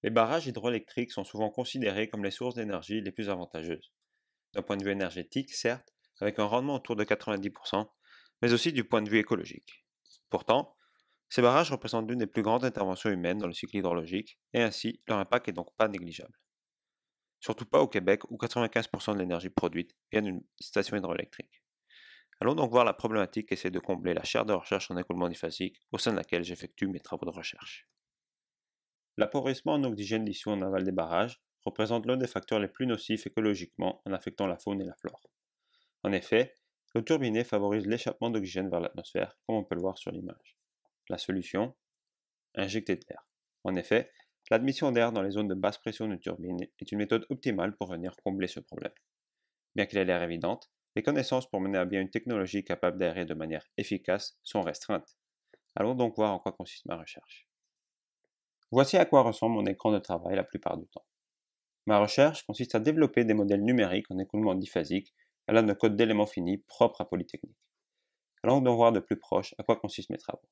Les barrages hydroélectriques sont souvent considérés comme les sources d'énergie les plus avantageuses. D'un point de vue énergétique, certes, avec un rendement autour de 90%, mais aussi du point de vue écologique. Pourtant, ces barrages représentent l'une des plus grandes interventions humaines dans le cycle hydrologique, et ainsi leur impact est donc pas négligeable. Surtout pas au Québec où 95% de l'énergie produite vient d'une station hydroélectrique. Allons donc voir la problématique et essayer de combler la chaire de recherche en écoulement diphasique au sein de laquelle j'effectue mes travaux de recherche. L'appauvrissement en oxygène dissous en aval des barrages représente l'un des facteurs les plus nocifs écologiquement en affectant la faune et la flore. En effet, l'eau turbinée favorise l'échappement d'oxygène vers l'atmosphère, comme on peut le voir sur l'image. La solution? Injecter de l'air. En effet, l'admission d'air dans les zones de basse pression d'une turbine est une méthode optimale pour venir combler ce problème. Bien qu'elle ait l'air évidente, les connaissances pour mener à bien une technologie capable d'aérer de manière efficace sont restreintes. Allons donc voir en quoi consiste ma recherche. Voici à quoi ressemble mon écran de travail la plupart du temps. Ma recherche consiste à développer des modèles numériques en écoulement diphasique à l'aide de code d'éléments finis propres à Polytechnique. Allons donc voir de plus proche à quoi consistent mes travaux.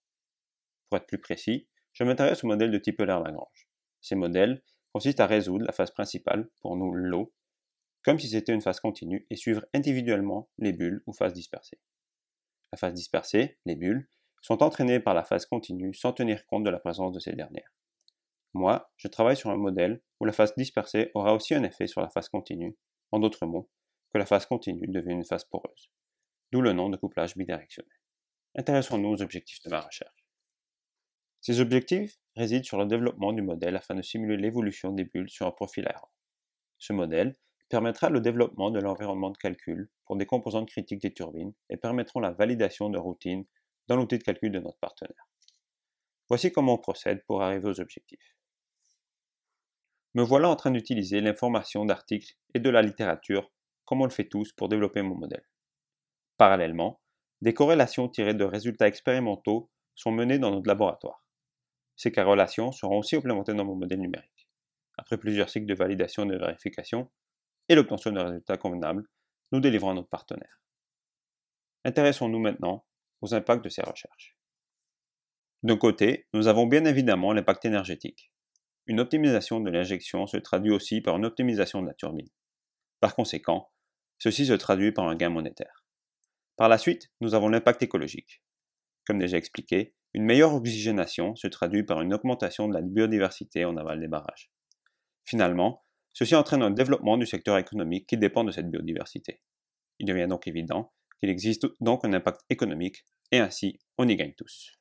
Pour être plus précis, je m'intéresse aux modèles de type Euler-Lagrange. Ces modèles consistent à résoudre la phase principale, pour nous l'eau, comme si c'était une phase continue et suivre individuellement les bulles ou phases dispersées. La phase dispersée, les bulles, sont entraînées par la phase continue sans tenir compte de la présence de ces dernières. Moi, je travaille sur un modèle où la phase dispersée aura aussi un effet sur la phase continue, en d'autres mots, que la phase continue devient une phase poreuse, d'où le nom de couplage bidirectionnel. Intéressons-nous aux objectifs de ma recherche. Ces objectifs résident sur le développement du modèle afin de simuler l'évolution des bulles sur un profil aérant. Ce modèle permettra le développement de l'environnement de calcul pour des composantes critiques des turbines et permettront la validation de routines dans l'outil de calcul de notre partenaire. Voici comment on procède pour arriver aux objectifs. Me voilà en train d'utiliser l'information d'articles et de la littérature, comme on le fait tous, pour développer mon modèle. Parallèlement, des corrélations tirées de résultats expérimentaux sont menées dans notre laboratoire. Ces corrélations seront aussi implémentées dans mon modèle numérique. Après plusieurs cycles de validation et de vérification, et l'obtention de résultats convenables, nous délivrons à notre partenaire. Intéressons-nous maintenant aux impacts de ces recherches. D'un côté, nous avons bien évidemment l'impact énergétique. Une optimisation de l'injection se traduit aussi par une optimisation de la turbine. Par conséquent, ceci se traduit par un gain monétaire. Par la suite, nous avons l'impact écologique. Comme déjà expliqué, une meilleure oxygénation se traduit par une augmentation de la biodiversité en aval des barrages. Finalement, ceci entraîne un développement du secteur économique qui dépend de cette biodiversité. Il devient donc évident qu'il existe donc un impact économique et ainsi on y gagne tous.